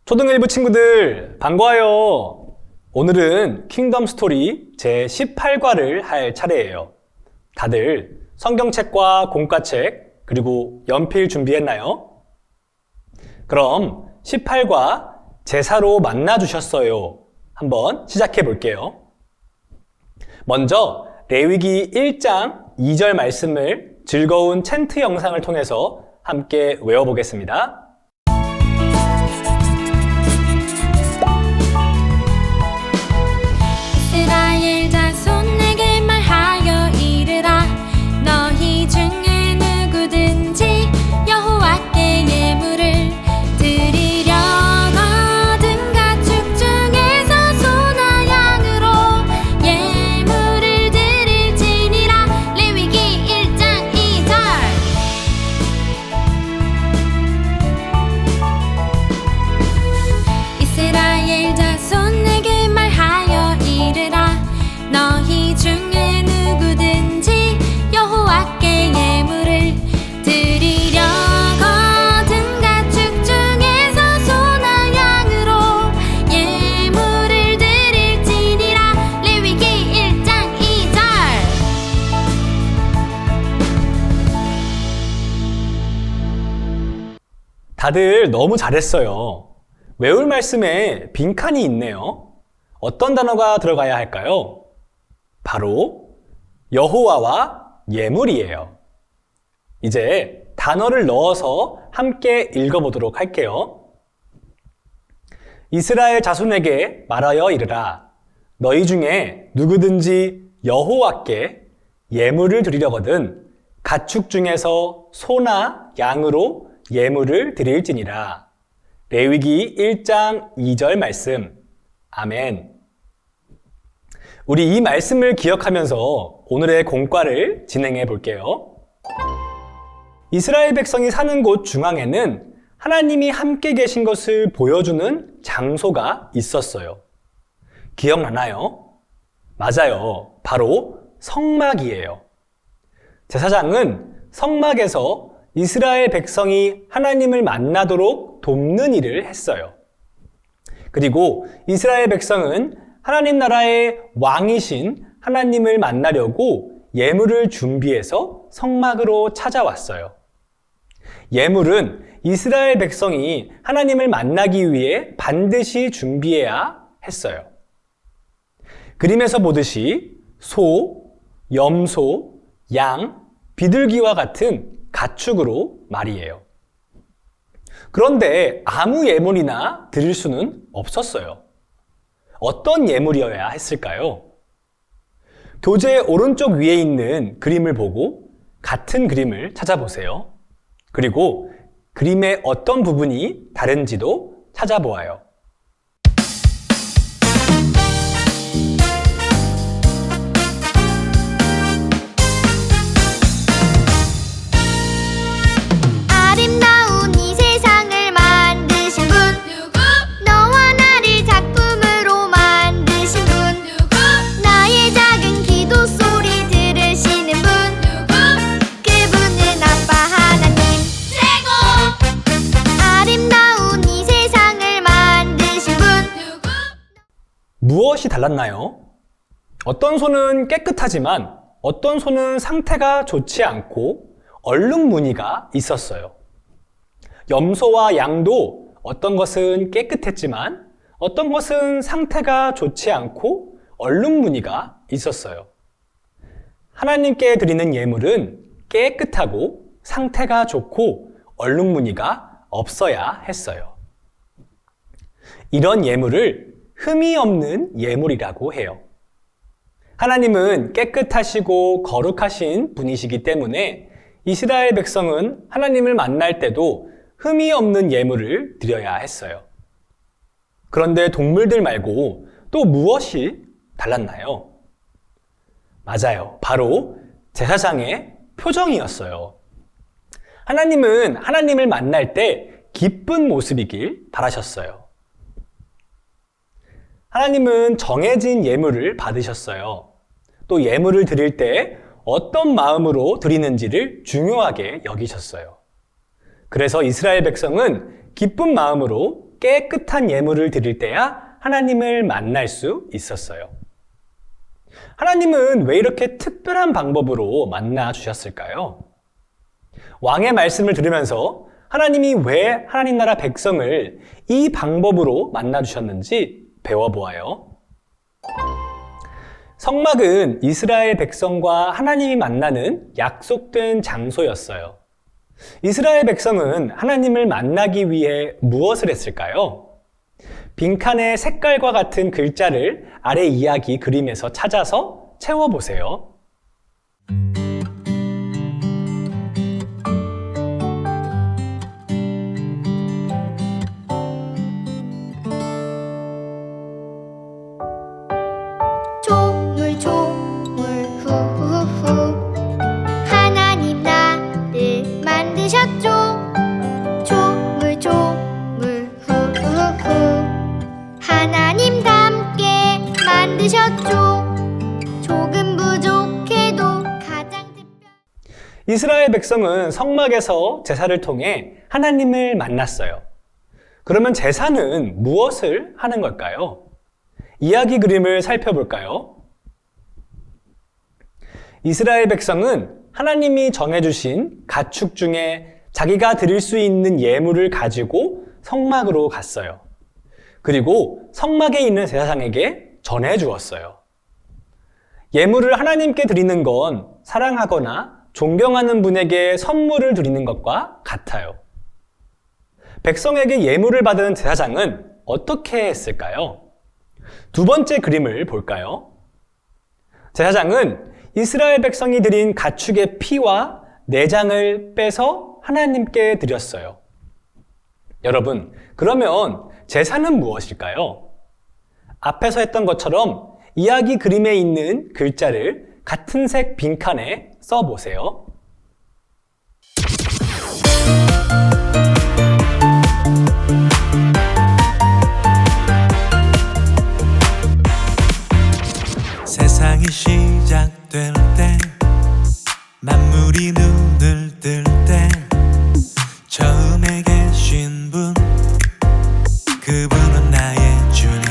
초등 1부 친구들 반가워요. 오늘은 킹덤 스토리 제18과를 할 차례예요. 다들 성경책과 공과책 그리고 연필 준비했나요? 그럼 18과 제사로 만나주셨어요. 한번 시작해 볼게요. 먼저 레위기 1장 2절 말씀을 즐거운 챈트 영상을 통해서 함께 외워보겠습니다. 이스라엘 자손 내게 말하여 이르라. 너희 중에 누구든지 여호와께 예물을 드리려거든 가축 중에서 소나 양으로 예물을 드릴지니라. 레위기 1장 2절. 이스라엘 자손 내게 말하여 이르라. 너희 중에 누구든지 여호와께 예물을 드리려거든 가축 중에서 소나 양으로 예물을 드릴지니라. 레위기 1장 2절. 다들 너무 잘했어요. 외울 말씀에 빈칸이 있네요. 어떤 단어가 들어가야 할까요? 바로 여호와와 예물이에요. 이제 단어를 넣어서 함께 읽어보도록 할게요. 이스라엘 자손에게 말하여 이르라. 너희 중에 누구든지 여호와께 예물을 드리려거든 가축 중에서 소나 양으로 예물을 드릴지니라. 레위기 1장 2절 말씀. 아멘. 우리 이 말씀을 기억하면서 오늘의 공과를 진행해 볼게요. 이스라엘 백성이 사는 곳 중앙에는 하나님이 함께 계신 것을 보여주는 장소가 있었어요. 기억나나요? 맞아요. 바로 성막이에요. 제사장은 성막에서 이스라엘 백성이 하나님을 만나도록 돕는 일을 했어요. 그리고 이스라엘 백성은 하나님 나라의 왕이신 하나님을 만나려고 예물을 준비해서 성막으로 찾아왔어요. 예물은 이스라엘 백성이 하나님을 만나기 위해 반드시 준비해야 했어요. 그림에서 보듯이 소, 염소, 양, 비둘기와 같은 가축으로 말이에요. 그런데 아무 예물이나 드릴 수는 없었어요. 어떤 예물이어야 했을까요? 교재 오른쪽 위에 있는 그림을 보고 같은 그림을 찾아보세요. 그리고 그림의 어떤 부분이 다른지도 찾아보아요. 아름다운 이 세상을 만드신 분 누구? 너와 나를 작품으로 만드신 분 누구? 나의 작은 기도 소리 들으시는 분 누구? 그분은 아빠 하나님 최고. 아름다운 이 세상을 만드신 분 누구? 무엇이 달랐나요? 어떤 손은 깨끗하지만 어떤 손은 상태가 좋지 않고 얼룩 무늬가 있었어요. 염소와 양도 어떤 것은 깨끗했지만 어떤 것은 상태가 좋지 않고 얼룩 무늬가 있었어요. 하나님께 드리는 예물은 깨끗하고 상태가 좋고 얼룩 무늬가 없어야 했어요. 이런 예물을 흠이 없는 예물이라고 해요. 하나님은 깨끗하시고 거룩하신 분이시기 때문에 이스라엘 백성은 하나님을 만날 때도 흠이 없는 예물을 드려야 했어요. 그런데 동물들 말고 또 무엇이 달랐나요? 맞아요. 바로 제사장의 표정이었어요. 하나님은 하나님을 만날 때 기쁜 모습이길 바라셨어요. 하나님은 정해진 예물을 받으셨어요. 또 예물을 드릴 때 어떤 마음으로 드리는지를 중요하게 여기셨어요. 그래서 이스라엘 백성은 기쁜 마음으로 깨끗한 예물을 드릴 때야 하나님을 만날 수 있었어요. 하나님은 왜 이렇게 특별한 방법으로 만나 주셨을까요? 왕의 말씀을 들으면서 하나님이 왜 하나님 나라 백성을 이 방법으로 만나 주셨는지 배워보아요. 성막은 이스라엘 백성과 하나님이 만나는 약속된 장소였어요. 이스라엘 백성은 하나님을 만나기 위해 무엇을 했을까요? 빈칸의 색깔과 같은 글자를 아래 이야기 그림에서 찾아서 채워보세요. 조물 조물 후후후 하나님 나를 만드셨죠. 조물 조물 후후후 하나님과 함께 만드셨죠. 조금 부족해도 가장 특별. 이스라엘 백성은 성막에서 제사를 통해 하나님을 만났어요. 그러면 제사는 무엇을 하는 걸까요? 이야기 그림을 살펴볼까요? 이스라엘 백성은 하나님이 정해주신 가축 중에 자기가 드릴 수 있는 예물을 가지고 성막으로 갔어요. 그리고 성막에 있는 제사장에게 전해주었어요. 예물을 하나님께 드리는 건 사랑하거나 존경하는 분에게 선물을 드리는 것과 같아요. 백성에게 예물을 받은 제사장은 어떻게 했을까요? 두 번째 그림을 볼까요? 제사장은 이스라엘 백성이 드린 가축의 피와 내장을 빼서 하나님께 드렸어요. 여러분, 그러면 제사는 무엇일까요? 앞에서 했던 것처럼 이야기 그림에 있는 글자를 같은 색 빈칸에 써보세요. 세상이 시작될 때 만물이 눈을 뜰 때 처음에 계신 분 그분은 나의 주님.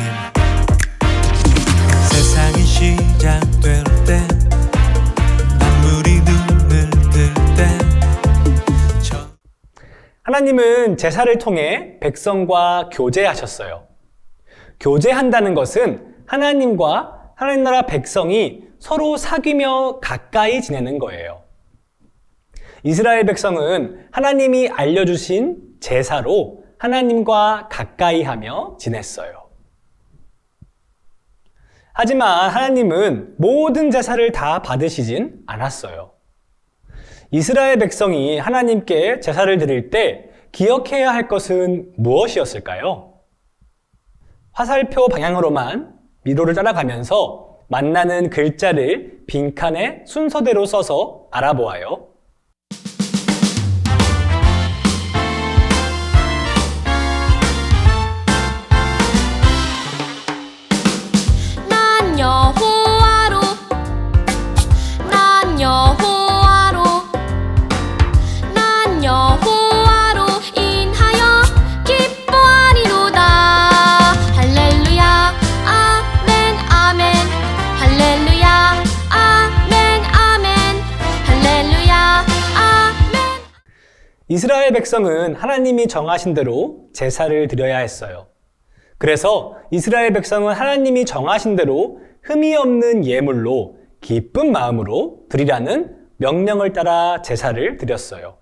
세상이 시작될 때 만물이 눈을 뜰 때 하나님은 제사를 통해 백성과 교제하셨어요. 교제한다는 것은 하나님과 하나님 나라 백성이 서로 사귀며 가까이 지내는 거예요. 이스라엘 백성은 하나님이 알려주신 제사로 하나님과 가까이 하며 지냈어요. 하지만 하나님은 모든 제사를 다 받으시진 않았어요. 이스라엘 백성이 하나님께 제사를 드릴 때 기억해야 할 것은 무엇이었을까요? 화살표 방향으로만 미로를 따라가면서 만나는 글자를 빈칸에 순서대로 써서 알아보아요. 난 여호와로 난 여호와로 난 여호와로 인하여 기뻐하리로다. 할렐루야 아멘 아멘 할렐루야 아멘 아멘 할렐루야 아멘. 이스라엘 백성은 하나님이 정하신 대로 제사를 드려야 했어요. 그래서 이스라엘 백성은 하나님이 정하신 대로 흠이 없는 예물로 기쁜 마음으로 드리라는 명령을 따라 제사를 드렸어요.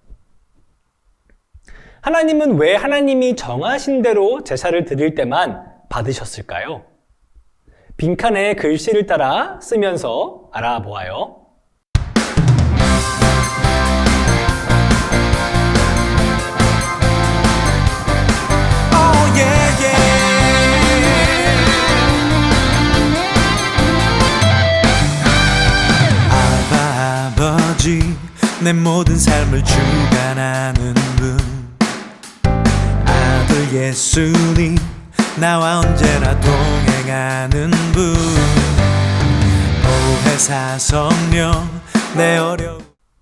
하나님은 왜 하나님이 정하신 대로 제사를 드릴 때만 받으셨을까요? 빈칸에 글씨를 따라 쓰면서 알아보아요. 아버지 내 모든 삶을 주관하는 분 아들 예수님 나와 언제나 동행하는 분 오해사 성령 내 어려움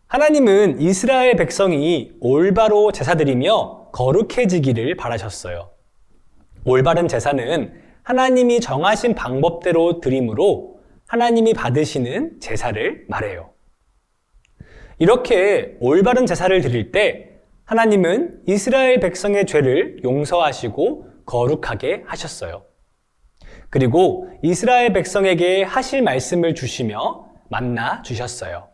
하나님은 이스라엘 백성이 올바로 제사드리며 거룩해지기를 바라셨어요. 올바른 제사는 하나님이 정하신 방법대로 드림으로 하나님이 받으시는 제사를 말해요. 이렇게 올바른 제사를 드릴 때 하나님은 이스라엘 백성의 죄를 용서하시고 거룩하게 하셨어요. 그리고 이스라엘 백성에게 하실 말씀을 주시며 만나 주셨어요.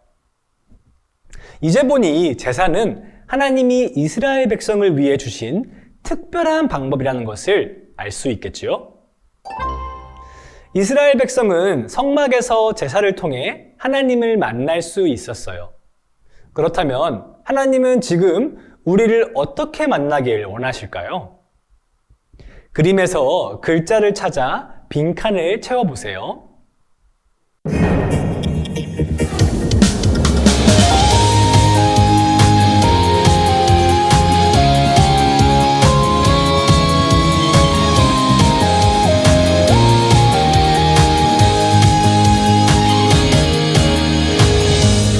이제 보니 제사는 하나님이 이스라엘 백성을 위해 주신 특별한 방법이라는 것을 알 수 있겠지요? 이스라엘 백성은 성막에서 제사를 통해 하나님을 만날 수 있었어요. 그렇다면 하나님은 지금 우리를 어떻게 만나길 원하실까요? 그림에서 글자를 찾아 빈칸을 채워보세요.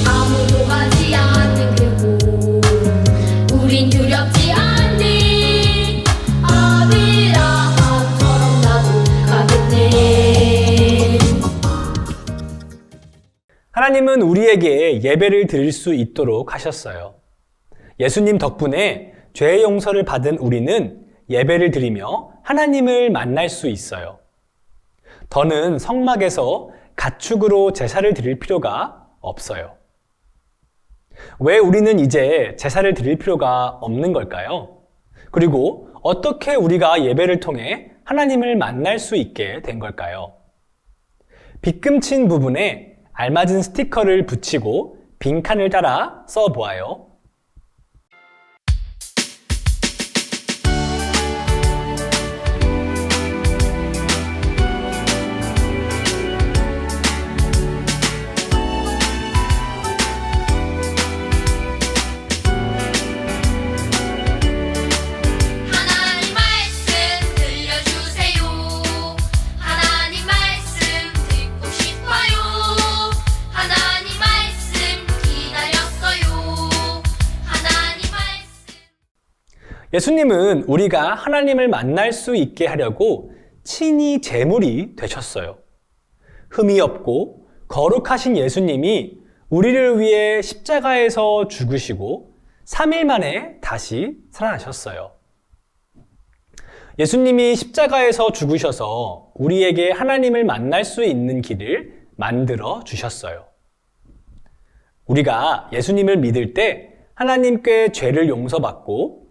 아무도 가지 않는 그곳 우린 두렵지 않니 아브라함처럼 나도 가겠네. 하나님은 우리에게 예배를 드릴 수 있도록 하셨어요. 예수님 덕분에 죄의 용서를 받은 우리는 예배를 드리며 하나님을 만날 수 있어요. 더는 성막에서 가축으로 제사를 드릴 필요가 없어요. 왜 우리는 이제 제사를 드릴 필요가 없는 걸까요? 그리고 어떻게 우리가 예배를 통해 하나님을 만날 수 있게 된 걸까요? 빗금친 부분에 알맞은 스티커를 붙이고 빈칸을 따라 써보아요. 하나님 말씀 들려주세요. 하나님 말씀 듣고 싶어요. 하나님 말씀 기다렸어요. 하나님 말씀. 예수님은 우리가 하나님을 만날 수 있게 하려고 친히 제물이 되셨어요. 흠이 없고 거룩하신 예수님이 우리를 위해 십자가에서 죽으시고 3일 만에 다시 살아나셨어요. 예수님이 십자가에서 죽으셔서 우리에게 하나님을 만날 수 있는 길을 만들어 주셨어요. 우리가 예수님을 믿을 때 하나님께 죄를 용서받고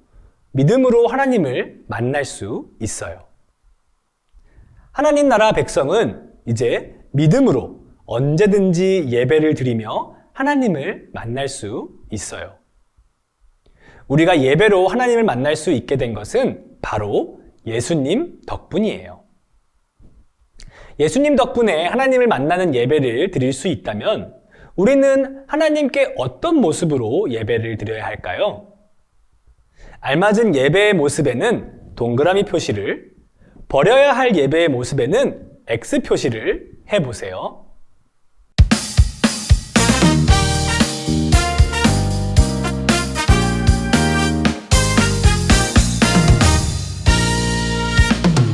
믿음으로 하나님을 만날 수 있어요. 하나님 나라 백성은 이제 믿음으로 언제든지 예배를 드리며 하나님을 만날 수 있어요. 우리가 예배로 하나님을 만날 수 있게 된 것은 바로 예수님 덕분이에요. 예수님 덕분에 하나님을 만나는 예배를 드릴 수 있다면 우리는 하나님께 어떤 모습으로 예배를 드려야 할까요? 알맞은 예배의 모습에는 동그라미 표시를, 버려야 할 예배의 모습에는 X 표시를 해보세요.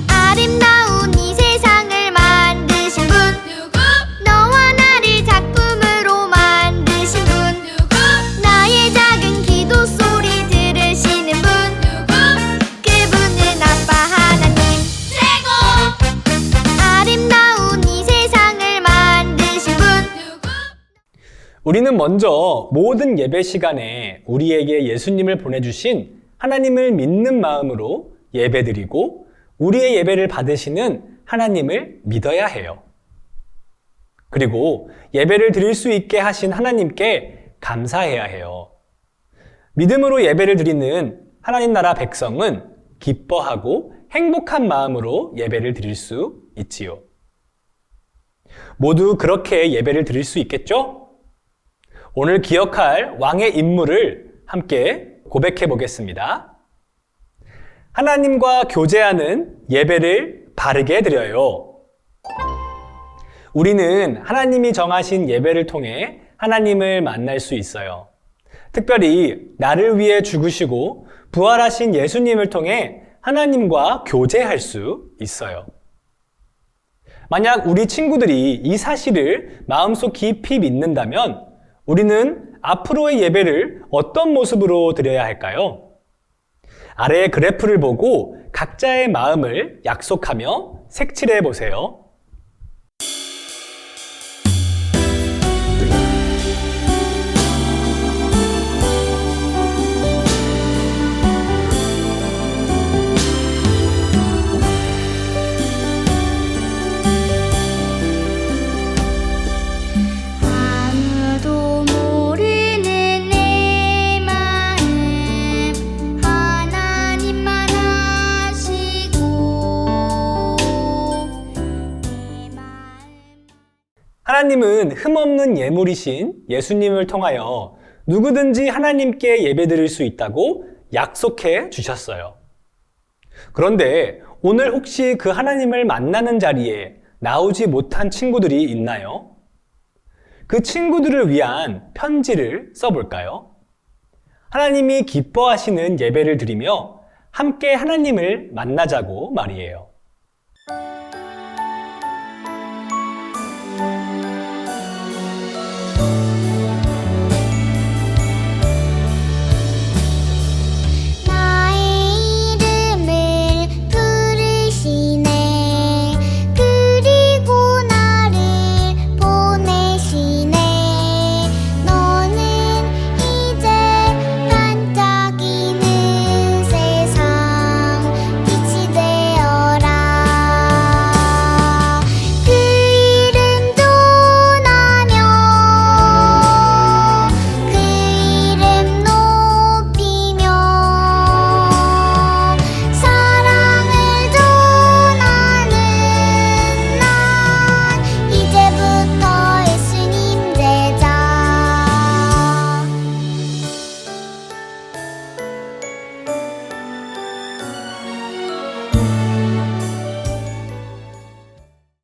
아름다운 이 세상을 만드신 분 누구? 너와 나를 작품으로 만드신 분 누구? 나의 작은 기도 소리 들으시는 분 누구? 그분은 아빠 하나님 최고. 아름다운 이 세상을 만드신 분 누구? 우리는 먼저 모든 예배 시간에 우리에게 예수님을 보내주신 하나님을 믿는 마음으로 예배드리고 우리의 예배를 받으시는 하나님을 믿어야 해요. 그리고 예배를 드릴 수 있게 하신 하나님께 감사해야 해요. 믿음으로 예배를 드리는 하나님 나라 백성은 기뻐하고 행복한 마음으로 예배를 드릴 수 있지요. 모두 그렇게 예배를 드릴 수 있겠죠? 오늘 기억할 왕의 인물을 함께 고백해 보겠습니다. 하나님과 교제하는 예배를 바르게 드려요. 우리는 하나님이 정하신 예배를 통해 하나님을 만날 수 있어요. 특별히 나를 위해 죽으시고 부활하신 예수님을 통해 하나님과 교제할 수 있어요. 만약 우리 친구들이 이 사실을 마음속 깊이 믿는다면 우리는 앞으로의 예배를 어떤 모습으로 드려야 할까요? 아래의 그래프를 보고 각자의 마음을 약속하며 색칠해 보세요. 아무도 모르는 내 마음 하나님만 아시고 내 마음 하나님은 흠없는 예물이신 예수님을 통하여 누구든지 하나님께 예배드릴 수 있다고 약속해 주셨어요. 그런데 오늘 혹시 그 하나님을 만나는 자리에 나오지 못한 친구들이 있나요? 그 친구들을 위한 편지를 써볼까요? 하나님이 기뻐하시는 예배를 드리며 함께 하나님을 만나자고 말이에요. 나의 이름을 부르시네 그리고 나를 보내시네 너는 이제 반짝이는 세상 빛이 되어라 그 이름 전하며 그 이름 높이며 사랑을 전하는 난 이제부터 예수님 제자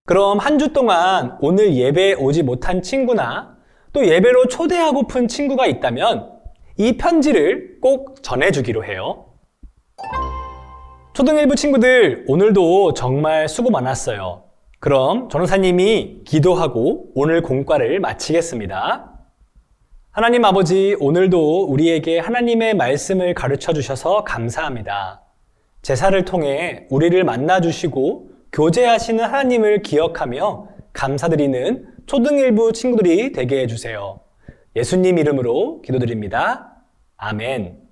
그럼 한 주 동안 오늘 예배에 오지 못한 친구나 또 예배로 초대하고픈 친구가 있다면 이 편지를 꼭 전해주기로 해요. 초등 1부 친구들, 오늘도 정말 수고 많았어요. 그럼 전도사님이 기도하고 오늘 공과를 마치겠습니다. 하나님 아버지, 오늘도 우리에게 하나님의 말씀을 가르쳐 주셔서 감사합니다. 제사를 통해 우리를 만나주시고 교제하시는 하나님을 기억하며 감사드리는 초등 1부 친구들이 되게 해주세요. 예수님 이름으로 기도드립니다. 아멘.